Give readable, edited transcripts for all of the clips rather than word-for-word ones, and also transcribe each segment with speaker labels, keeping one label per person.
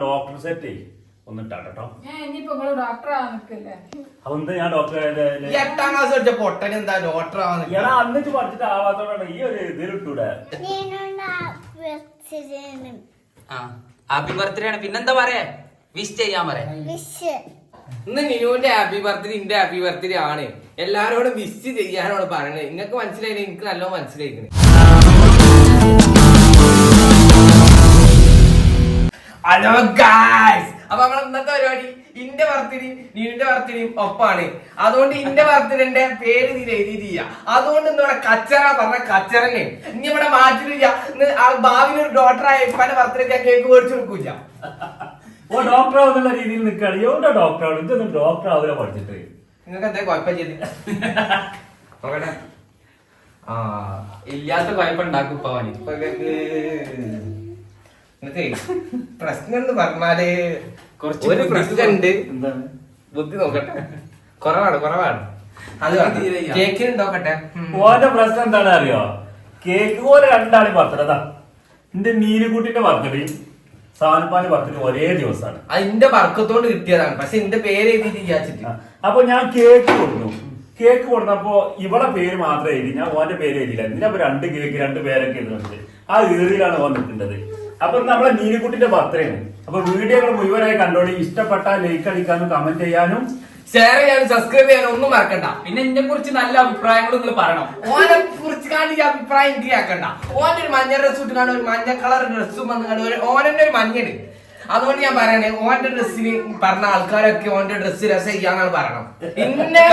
Speaker 1: Doctor set ഒന്നിട്ടോ
Speaker 2: അതെന്താ ഞാൻ ഡോക്ടറെ
Speaker 3: 8ാം ക്ലാസ് പഠിച്ച പൊട്ടൻ എന്താ ഡോക്ടർ
Speaker 2: എടാ അന്നിട്ട് പഠിച്ചിട്ട് ആവാത്തോണ്ടാണ് ഈ ഒരു ഇതിലിട്ടൂടെ.
Speaker 4: ഹാപ്പി ബർത്ത്ഡേ ആണ്. പിന്നെന്താ പറയാ, വിഷ് ചെയ്യാൻ പറയാ.
Speaker 3: ഇന്ന് നിനുവിന്റെ ഹാപ്പി ബർത്ത്ഡേ എന്റെ ഹാപ്പി ബർത്ത്ഡേ ആണ്. എല്ലാരോടും വിഷ് ചെയ്യാനോട് പറയണേ. നിങ്ങൾക്ക് മനസ്സിലായില്ലേ? എനിക്ക് നല്ലോണം മനസ്സിലായിക്കണേ. ഹലോ ഗായ്സ്, അപ്പൊ നമ്മളെ ഇന്നത്തെ പരിപാടി ഇന്റെ ബർത്ത്ഡേയും നീന്റെ ബർത്ത്ഡേയും ഒപ്പാണ്. അതുകൊണ്ട് ഇന്റെ ബർത്ത്ഡേന്റെ പേര് നീ എഴുതിയില്ല. അതുകൊണ്ട് ഇന്ന് ഇവിടെ കച്ചറ പറഞ്ഞ കച്ചറനെ ഇനി ഇവിടെ മാറ്റില്ല. ഭാവിയിൽ ഒരു ഡോക്ടറായ ഇപ്പന്റെ ബർത്ത്ഡേക്ക് കേക്ക് മേടിച്ചു കൊടുക്കൂല.
Speaker 2: ഓ ഡോക്ടർ ആവുന്നുള്ള രീതിയിൽ നിൽക്കുകയാണ്. എവിടെ ഡോക്ടർ ആവും? ഇതൊന്നും ഡോക്ടർ ആവില്ല പഠിച്ചിട്ട്.
Speaker 3: നിങ്ങൾക്ക് എന്താ കുഴപ്പം ചെയ്ത് നോക്കട്ടെ. ആ ഇല്ലാത്ത കുഴപ്പം ഉണ്ടാക്കും ഇപ്പൊ അവന്. പ്രശ്നം എന്ന് പറഞ്ഞാല് കുറച്ച് ഒരു പ്രശ്നമുണ്ട്.
Speaker 2: എന്താണ്
Speaker 3: ബുദ്ധി നോക്കട്ടെ, കുറവാണ് അത് കേക്കിന് നോക്കട്ടെ.
Speaker 2: ഓന്റെ പ്രശ്നം എന്താണ് അറിയോ? കേക്ക് പോലെ രണ്ടാളി ബർത്ത്ഡേ. എന്റെ നീലുകുട്ടിന്റെ ബർത്ത്ഡേയും സാനുപ്പാന്റെ ബർത്ത്ഡേ ഒരേ ദിവസമാണ്.
Speaker 3: അതിന്റെ വർക്കത്തോണ്ട് കിട്ടിയതാണ്. പക്ഷെ എന്റെ പേര് എഴുതിയിട്ട് വിചാരിച്ചിട്ട്
Speaker 2: അപ്പൊ ഞാൻ കേക്ക് കൊടുത്തു. കേക്ക് കൊടുത്തപ്പോ ഇവളെ പേര് മാത്രമേ എഴുതി, ഞാൻ ഓന്റെ പേര് എഴുതിയില്ല. ഇതിനപ്പോ 2 കേക്ക് 2 പേരൊക്കെ എഴുതുന്നുണ്ട്. ആ ഏറിയിലാണ് ഓൻ നിൽക്കേണ്ടത്. അപ്പൊ നമ്മളെ നീലുകുട്ടിന്റെ ബർത്ത്ഡേ ആണ്. അപ്പൊ വീഡിയോകൾ മുഴുവനായി കണ്ടോളി. ഇഷ്ടപ്പെട്ടാൽ ലൈക്ക് അടിക്കാനും കമന്റ് ചെയ്യാനും
Speaker 3: ഷെയർ ചെയ്യാനും സബ്സ്ക്രൈബ് ചെയ്യാനും ഒന്നും മറക്കണ്ട.
Speaker 4: പിന്നെ എന്നെ കുറിച്ച് നല്ല അഭിപ്രായങ്ങൾ നിങ്ങൾ പറയണം.
Speaker 3: ഓനെ കുറിച്ച് കാണി അഭിപ്രായം എനിക്ക് കേൾക്കണ്ട. ഓന്റെ ഒരു മഞ്ഞ ഡ്രസ് ഇട്ട് കാണും, ഒരു മഞ്ഞ കളർ ഡ്രസ്സും വന്ന് കാണും. ഓനെന്നെ ഒരു മഞ്ഞണ്. അതുകൊണ്ട് ഞാൻ പറയണേ, ഓന്റെ ഡ്രസ്സിന് പറഞ്ഞ ആൾക്കാരൊക്കെ ഓന്റെ ഡ്രസ്സ് രസം ചെയ്യാന്നാണ് പറയണം.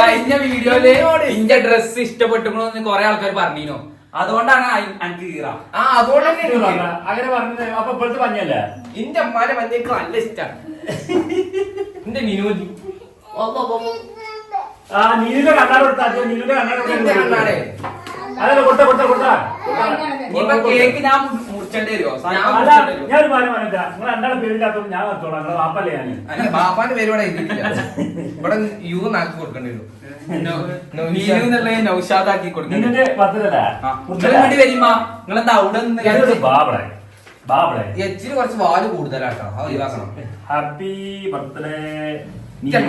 Speaker 4: കഴിഞ്ഞ വീഡിയോയില് ഇന്റെ ഡ്രസ് ഇഷ്ടപ്പെട്ടു കുറെ ആൾക്കാർ പറഞ്ഞിനോ, അതുകൊണ്ടാണ് എനിക്ക് കീറാം.
Speaker 3: അതുകൊണ്ട്
Speaker 2: അങ്ങനെ പറഞ്ഞത്. അപ്പൊ ഇപ്പോഴത്തെ മഞ്ഞല്ലേ?
Speaker 3: എന്റെ അമ്മാനെ മഞ്ഞക്ക് നല്ല ഇഷ്ടമാണ്. എന്റെ വിനോദി
Speaker 2: നീലിന്റെ കണ്ണാട് കൊടുത്താ. നീലിന്റെ കണ്ണാട് അതല്ല കൊടുത്ത
Speaker 4: കേക്ക് ഞാൻ മുറിച്ചേണ്ടി വരുമോ?
Speaker 2: ഞാനൊരു കാര്യം പറഞ്ഞാ, നിങ്ങൾ രണ്ടാളും പേരില്ലാത്തത് ഞാൻ നിർത്തോളാം. നിങ്ങളെ വാപ്പല്ലേ ഞാൻ.
Speaker 3: അല്ല ബാപ്പാന്റെ പേര് ഇവിടെ എഴുതിയിട്ടില്ല. ഇവിടെ യു നാക്കി കൊടുക്കേണ്ടി വരും.
Speaker 4: നൗഷാദാക്കി കൊടുക്കും.
Speaker 2: നിന്റെ ബർത്ത്ഡേ
Speaker 4: വേണ്ടി വരുമ്പോ നിങ്ങളെന്താ അവിടെ
Speaker 2: ബാബളെ ബാബളെ
Speaker 3: എച്ചിന് കുറച്ച് വാല് കൂടുതലാട്ടോ. അത് ഒഴിവാക്കണം.
Speaker 2: Happy birthday.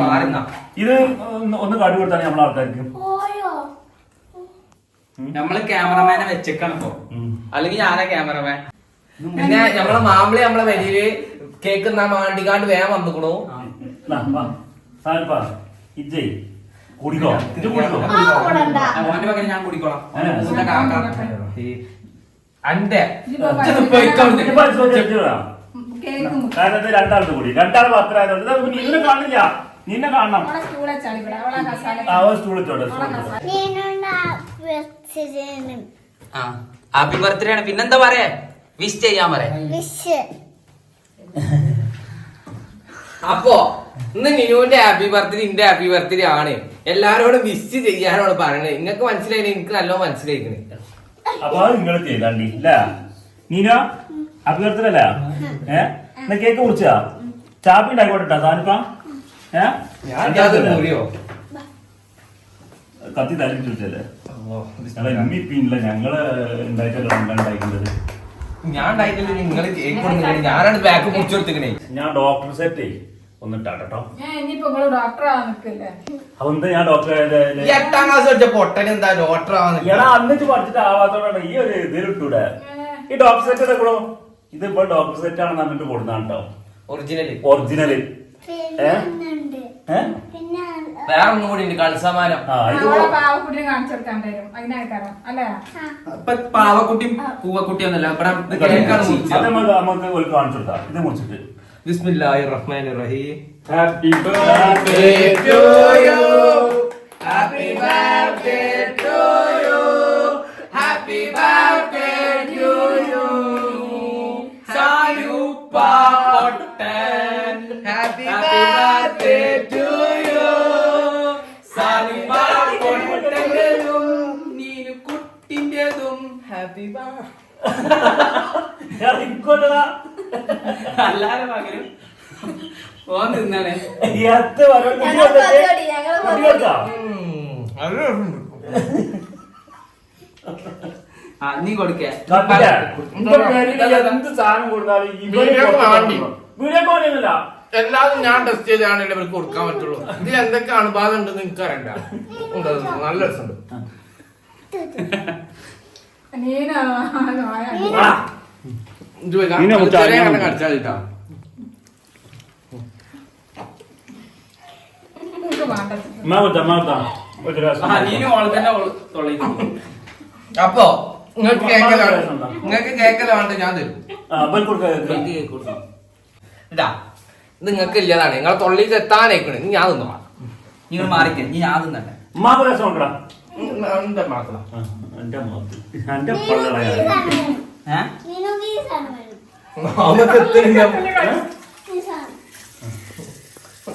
Speaker 3: മാറുന്ന
Speaker 2: ഇത് ഒന്ന് കാട്ടി കൊടുത്താണ് നമ്മളെ ആൾക്കാർക്ക്.
Speaker 4: നമ്മള് ക്യാമറമാനെ വെച്ചേക്കാണ് ഇപ്പൊ, അല്ലെങ്കിൽ ഞാനാ ക്യാമറമാൻ.
Speaker 3: പിന്നെ നമ്മളെ മാമ്പിളി നമ്മളെ വലിയ കേക്ക് മാണ്ടിക്കാണ്ട് വേഗം വന്നിക്കണു.
Speaker 2: ഇജ്ജയ് കുടിക്കോ?
Speaker 4: മോന്റെ പകരം ഞാൻ കുടിക്കോളാം.
Speaker 3: അന്റെ
Speaker 2: കാരണം ഇത് രണ്ടാളത് കൂടി രണ്ടാൾ മാത്രമായതുകൊണ്ട് നിന്നെ കാണില്ല. നിന്നെ കാണണം. സ്റ്റൂളിച്ചോട്ടെ.
Speaker 4: ഹാപ്പി ബർത്ത്ഡേ ആണ്. പിന്നെന്താ പറയാ, വിഷ് ചെയ്യാൻ പറയാ.
Speaker 3: അപ്പോ ഇന്ന് നിനുവിന്റെ ഹാപ്പി ബർത്ത്ഡേ എന്റെ ഹാപ്പി ബർത്ത്ഡേ ആണ്. എല്ലാരോടും വിഷ് ചെയ്യാനോട് പറയണേ. നിങ്ങൾക്ക് മനസ്സിലായില്ലേ? എനിക്ക് നല്ലോണം മനസ്സിലായിക്കണേ.
Speaker 2: അപ്പൊ അത് നിങ്ങൾ ചെയ്താണ്ടി അല്ല നീന അഭ്യർത്ഥനല്ല. എന്നാ കേക്ക് കുറിച്ചാ ചാപ്പി ഉണ്ടായിക്കോട്ടെ സാനിപ്പാ. കത്തി തല്ലിട്ടല്ലേ അമ്മിപ്പിന്നില്ല. ഞങ്ങള് ഉണ്ടായിട്ടുണ്ട്.
Speaker 3: ഞാൻ ഉണ്ടായിട്ടില്ല. നിങ്ങൾ കേക്ക് കൊടുക്കുന്നില്ല. ഞാനാണ് ബാക്ക് മുറിച്ചു കൊടുത്തിക്കണേ.
Speaker 2: ഞാൻ ഡോക്ടർ സെറ്റ് ഒന്നിട്ടോ. അതെന്താ ഞാൻ ഡോക്ടറെ
Speaker 3: 8ാം ക്ലാസ് പഠിച്ച പൊട്ടൻ എന്താ ഡോക്ടർ
Speaker 2: എടാ അന്നിട്ട് പഠിച്ചിട്ട് ആവാത്തോണ്ടാണ് ഈ ഒരു ഇതിലിട്ടൂടെ. ഈ ഡോക്ടർ സെറ്റ് എടുക്കണോ? ഇതിപ്പോ ഡോക്ടർ സെറ്റ് ആണെന്ന് എന്നിട്ട് കൊടുത്താണ് കേട്ടോ. ഒറിജിനല്
Speaker 3: വേറെ ഒന്നും കൂടി ഉണ്ട് കളിസമാനം.
Speaker 4: പാവക്കുട്ടിയും പൂവക്കുട്ടിയും ഒന്നല്ല
Speaker 2: നമുക്ക് ഒരു കാണിച്ചു കൊടുക്കാം. ഇത് മുറിച്ചിട്ട്
Speaker 3: ബിസ്മില്ലാഹിർ റഹ്മാനിർ റഹീം.
Speaker 2: Happy
Speaker 3: birthday to you, happy birthday to you, happy birthday to you, Sayuppa പൊട്ടൻ. Happy birthday to you, Sayuppa പൊട്ടനും നീനു കുട്ടിന്റേതും ഹാപ്പി ബർത്ത്ഡേ.
Speaker 4: അല്ലാതെ പകരം ഓൻ തിന്നാണേ.
Speaker 2: നീ കൊടുക്കേ എന്ത് സാധനം കൊടുത്താലും വീഡിയോ കോളില്ല.
Speaker 3: എല്ലാവരും ഞാൻ ടെസ്റ്റ് ചെയ്താണല്ലോ ഇവർക്ക് കൊടുക്കാൻ പറ്റുള്ളൂ. ഇതിൽ എന്തൊക്കെ അണുബാധ ഉണ്ടെന്ന് എനിക്ക് അറിയണ്ട. നല്ല രസമുണ്ട്. കടിച്ചാൽ കിട്ടാ. അപ്പൊ നിങ്ങൾക്ക് കേക്കല വേണ്ട ഞാൻ തരും. ഇതാ ഇത് നിങ്ങൾക്ക് ഇല്ലതാണ്. നിങ്ങളെ തൊള്ളിക്ക് എത്താനേക്കണ്. ഇനി ഞാൻ തിന്നോളാം.
Speaker 4: നിങ്ങൾ മാറിക്കേ, നീ ഞാൻ തിന്നട്ടെ.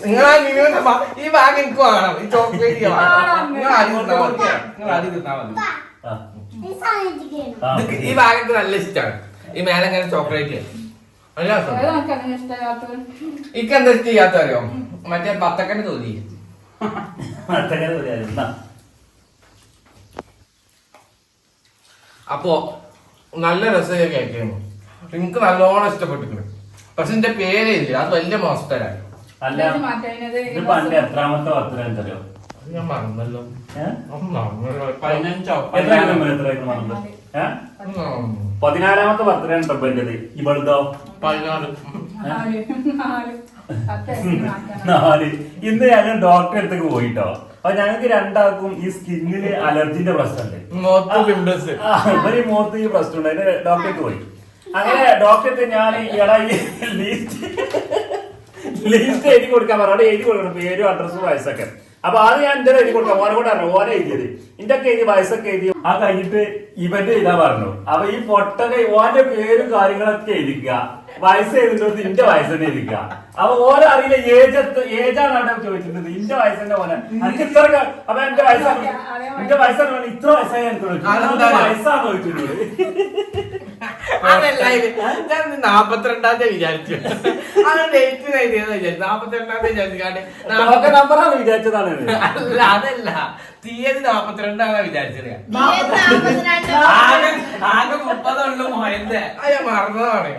Speaker 3: നിങ്ങൾ ഈ ബാഗ് എനിക്ക് വാങ്ങണം. ഈ ചോക്ലേറ്റ് നിങ്ങൾ ആദ്യം തിന്നാ മതി. ഈ ബാഗ് എനിക്ക് നല്ല ഇഷ്ടമാണ്. ഈ മേലെ ഇങ്ങനെ ചോക്ലേറ്റ് ഇക്ക് എന്താ ചെയ്യാത്ത അറിയോ? മറ്റേ ബത്തക്കന് തോന്നി. അപ്പോ നല്ല രസം കേൾക്കുന്നു. എനിക്ക് നല്ലോണം ഇഷ്ടപ്പെട്ടിട്ടുണ്ട്. പക്ഷെ എന്റെ പേരില്ല, അത് വലിയ മോശത്തരാണ്.
Speaker 2: അല്ല പണ്ട് എത്രാമത്തെ ബർത്ത്ഡേ എന്തറിയോ?
Speaker 3: ഞാൻ മറന്നല്ലോ.
Speaker 2: 14ാമത്തെ ബർത്ത്ഡേ ആണ് ടബന്റേത്. ഇവളുതോ
Speaker 3: 14.
Speaker 2: 4. ഇന്ന് ഞങ്ങൾ ഡോക്ടറെ അടുത്തേക്ക് പോയിട്ടോ. അപ്പൊ ഞങ്ങൾക്ക് രണ്ടാൾക്കും ഈ സ്കിന്നില് അലർജിന്റെ പ്രശ്നമുണ്ട്. ഇവര് മുഖത്ത് ഈ പ്രശ്നമുണ്ട്. അതിന് ഡോക്ടർക്ക് പോയി. അങ്ങനെ ഡോക്ടർക്ക് ഞാൻ ഇയാളെ ലിസ്റ്റ് എഴുതി കൊടുക്കാൻ പറഞ്ഞു. എഴുതി കൊടുക്കണം പേരും അഡ്രസ്സും വയസ്സൊക്കെ. അപ്പൊ അത് ഞാൻ എന്റെ എഴുതി കൊടുക്കാം. ഓനെ കൂടെ അറിയാം. ഓനെ എഴുതിയത് എന്റെ ഒക്കെ എഴുതി വയസ്സൊക്കെ എഴുതി. ആ കഴിഞ്ഞിട്ട് ഇവന്റെ എഴുതാൻ പറഞ്ഞു. അപ്പൊ ഈ പൊട്ടനെ ഓന്റെ പേരും കാര്യങ്ങളൊക്കെ എഴുതിക്കുക. വയസ്സ് എഴുതുന്നത് ഇന്റെ വയസ്സ് തന്നെ എഴുതിക്കുക. അപ്പൊ ഓരോ അറിയില്ല ഏജാണ് അവിടെ ചോദിച്ചിരുന്നത്. ഇന്റെ വയസ്സ് തന്നെ ഓനെ എനിക്ക് ഇത്ര. അപ്പൊ എന്റെ വയസ്സാണ് ഇത്ര വയസ്സായി എനിക്ക് വയസ്സാന്ന് ചോദിച്ചിട്ടുണ്ട്.
Speaker 3: അതല്ല ഞാൻ 42-ാം തീയതി വിചാരിച്ചു. അത് ഡേറ്റ് വിചാരിച്ചു. 42-ാം തീയതി വിചാരിച്ചാണ്ട്
Speaker 2: നമ്പറാണ് വിചാരിച്ചതാണ്.
Speaker 3: അല്ല അതല്ല, തീയതി 42 വിചാരിച്ചത്.
Speaker 4: ആകെ 30 ഉള്ളു മോയന്റെ.
Speaker 3: ഞാൻ മറന്നതാണ്.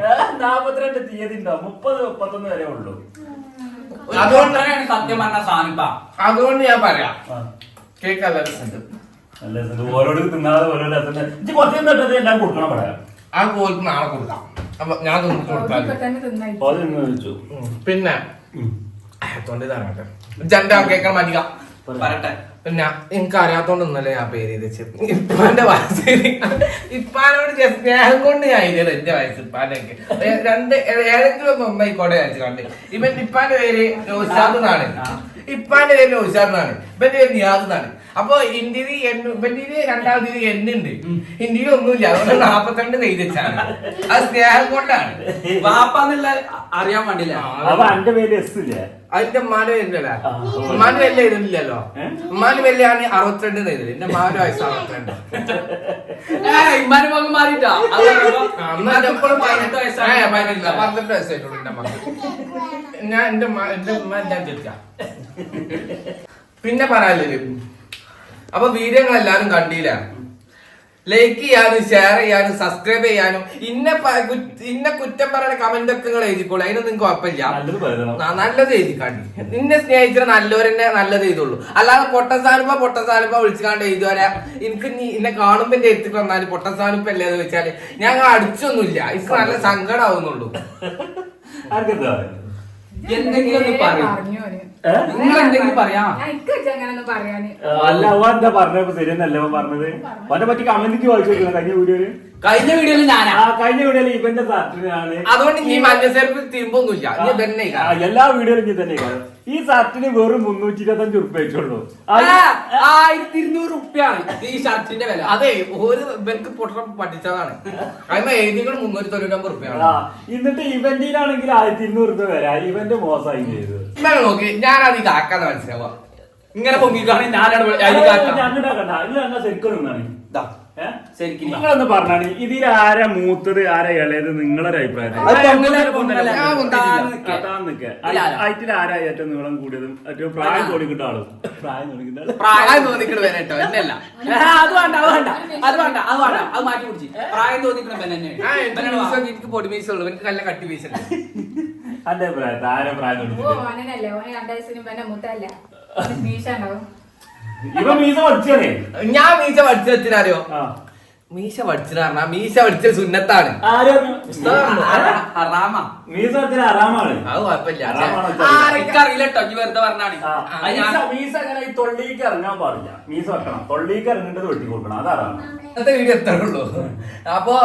Speaker 2: 42 തീയതി ഉണ്ടാവും. 30-31 വരെ ഉള്ളൂ.
Speaker 4: അതുകൊണ്ടാണ് സത്യം പറഞ്ഞ സാനിപ്പ.
Speaker 3: അതുകൊണ്ട് ഞാൻ പറയാം കേക്ക് നല്ല രസമുണ്ട്.
Speaker 2: ഓരോട് തിന്നാതെ ഓരോ രസം കുറച്ച് എല്ലാം കൊടുക്കണം പറയാം.
Speaker 3: ആ കോൽക്ക് നാളെ കൊടുക്കാം. അപ്പൊ ഞാൻ തിന്നിട്ട് കൊടുത്താൽ പിന്നെ തൊണ്ടി തരട്ടെ. ജന്റെ കേൾക്കാൻ മതിക
Speaker 4: പറട്ടെ.
Speaker 3: പിന്നെ എനിക്ക് അറിയാത്തോണ്ട് ഇന്നലെ ഞാൻ പേര് ചെയ്ത് വെച്ചത്. ഇപ്പാന്റെ വയസ്സ് ഇപ്പാനോട് സ്നേഹം കൊണ്ട് ഞാൻ എഴുതിയത്. എന്റെ വയസ്സ് ഇപ്പാനൊക്കെ ഏതെങ്കിലും ഒന്ന് ഒന്നായിക്കോട്ടെ വിചാരിച്ചു കണ്ട്. ഇപ്പാന്റെ പേര് നൗഷാദ് എന്നാണ്. ഇപ്പാന്റെ പേര് നൗഷാദ് എന്നാണ്. ഇവന്റെ പേര് നിയാദ് എന്നാണ്. അപ്പൊ ഇന്ത്യയിൽ ഇവന്റിന് 2ാം തീയതി എണ്ണുണ്ട്. ഇന്ത്യയിൽ ഒന്നുമില്ല. അതുകൊണ്ട് 42 എഴുതി വെച്ചാണ്. അത് സ്നേഹം കൊണ്ടാണ്.
Speaker 4: വാപ്പാന്നുള്ള അറിയാൻ വേണ്ടില്ല.
Speaker 2: അപ്പൊ എന്റെ പേര് എസ് ഇല്ലേ?
Speaker 3: അതിന്റെ ഉമ്മാന്റെ പേരില്ലല്ലേ? ഉമ്മാന്റെ വലിയ എഴുതുന്നില്ലല്ലോ. ഉമ്മാന്റെ വലിയാണ് 62 എഴുതല്. എന്റെ മാന്റെ വയസ്സ് 62.
Speaker 4: ഇമ്മാന്റെ മകൻ മാറിയിട്ടാ.
Speaker 3: 18 വയസ്സായിട്ടുള്ളൂ എന്റെ മകൻ. ഞാൻ എന്റെ ഉമ്മ ഞാൻ ചോദിക്കാം. പിന്നെ പറയാല്ലേ, അപ്പൊ വീഡിയോകൾ എല്ലാരും കണ്ടില്ല. ലൈക്ക് ചെയ്യാനും ഷെയർ ചെയ്യാനും സബ്സ്ക്രൈബ് ചെയ്യാനും ഇന്നെ കുറ്റം പറയുന്ന കമന്റ് ഒക്കെ നിങ്ങൾ എഴുതിക്കോളൂ. അതിനൊന്നും നിങ്ങൾക്ക് കുഴപ്പമില്ല. നല്ലത് എഴുതിക്കാണ്ടി. നിന്നെ സ്നേഹിച്ചാൽ നല്ലവരെന്നെ നല്ലത് എഴുതുള്ളൂ. അല്ലാതെ പൊട്ടസാനുപ്പ വിളിച്ചുകാണ്ട് എഴുതുവരാ. എനിക്ക് എന്നെ കാണുമ്പോ എന്റെ എത്തി വന്നാല് പൊട്ടസാനുപ്പ അല്ലേ എന്ന് വെച്ചാല് ഞാൻ അടിച്ചൊന്നുമില്ല. എനിക്ക് നല്ല സങ്കടം ആവുന്നുള്ളൂ.
Speaker 4: എന്തെങ്കിലും നിങ്ങൾ എന്തെങ്കിലും പറയാ.
Speaker 2: അല്ല എന്താ പറഞ്ഞപ്പോ ശരിയെന്നല്ല പറഞ്ഞത്. അവനെ പറ്റി കമന്റിക്ക് വായിച്ചു കഴിഞ്ഞ വീഡിയോയില്.
Speaker 4: കഴിഞ്ഞ വീഡിയോയിൽ ഞാനാ.
Speaker 2: കഴിഞ്ഞ വീഡിയോയിൽ ഇവന്റെ സർട്ടിനാണ്.
Speaker 3: അതുകൊണ്ട് ഈ മഞ്ഞസേർപ്പ് തിരുമ്പൊന്നുമില്ല.
Speaker 2: എല്ലാ വീഡിയോയിലും ഇനി തന്നെ ഈ സർട്ടിന് വെറും 325 ഉറുപ്പ വെച്ചുള്ളൂ.
Speaker 4: 1200 ഉറുപ്പ്യാണ് ഈ ഷർട്ടിന്റെ വില.
Speaker 3: അതെ, ഒരു ഇവർക്ക് പൊട്ടം പഠിച്ചതാണ്. അതിന് എഴുതികൾ 399 ഉറുപ്പ്യാണ്.
Speaker 2: എന്നിട്ട് ഇവന്റിനാണെങ്കിൽ 1200 ഉറുപ്പ വരാ. ഇവന്റെ മോശമായി ചെയ്തു.
Speaker 3: ഇങ്ങനെ നോക്കി ഞാൻ അത് ഇതാക്കാന്ന് മനസ്സിലാവുക.
Speaker 4: ഇങ്ങനെ പൊങ്ങിക്കാണ് ഞാനാണ്
Speaker 2: ശരിക്കും നിന്നാണ്.
Speaker 4: ശരിക്കും
Speaker 2: നിങ്ങളൊന്ന് പറഞ്ഞാണ് ഇതിൽ ആരാ മൂത്തത് ആരാ ഇളയത് നിങ്ങളൊരു അഭിപ്രായം. ആയിട്ടിൽ ആരാ ഏറ്റവും നീളം കൂടിയതും ഏറ്റവും പ്രായം തോന്നിക്കിട്ട ആളും
Speaker 3: പ്രായം തോന്നിക്കണ വരട്ടോ എന്നല്ല.
Speaker 4: അത് വേണ്ട അത് മാറ്റി പിടിച്ച് പ്രായം തോന്നിക്കണ
Speaker 3: എനിക്ക് പൊടി മീസുള്ളൂ. എനിക്ക് നല്ല കട്ടി മീസുണ്ട്.
Speaker 2: അന്റെ പ്രായം താരെ പ്രായം
Speaker 5: ഓ
Speaker 2: തൊട്ടിട്ട്
Speaker 5: ഓനല്ലേ ഓന് 2 വയസ്സിന് പിന്നെ മുത്തല്ല മീശ ഉണ്ടാവും.
Speaker 2: ഇവ മീസ പഠിച്ചേ.
Speaker 3: ഞാൻ മീശ പഠിച്ചു വെച്ചിനറിയോ?
Speaker 2: ആ
Speaker 3: മീശ പഠിച്ചെന്ന് പറഞ്ഞാ മീശ പഠിച്ച സുന്നത്താണ്.
Speaker 2: ആരും
Speaker 4: ഹറാമാ.
Speaker 2: മീസ പഠിച്ചത് ആറാമാണ്.
Speaker 3: അത് കുഴപ്പമില്ല.
Speaker 4: എനിക്കറിയില്ല കേട്ടോ, ഈ വെറുതെ പറഞ്ഞാണ്.
Speaker 2: മീസ അങ്ങനെ ഈ തൊള്ളിക്ക് ഇറങ്ങാൻ പാടില്ല. മീസ വെക്കണം, തൊള്ളിക്ക് ഇറങ്ങേണ്ടത് വെട്ടി കൊടുക്കണം, അതാണ്
Speaker 3: ഇന്നത്തെ വീഡിയോ എത്ര ഉള്ളൂ. അപ്പൊ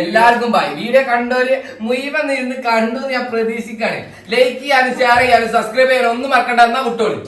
Speaker 3: എല്ലാവർക്കും ബൈ. വീഡിയോ കണ്ടോര് മുഴുവൻ ഇരുന്ന് കണ്ടു ഞാൻ പ്രതീക്ഷിക്കാണ്. ലൈക്ക് ചെയ്യാനും ഷെയർ ചെയ്യാനും സബ്സ്ക്രൈബ് ചെയ്യാനും ഒന്നും മറക്കണ്ട. എന്നാ വിട്ടോളൂ.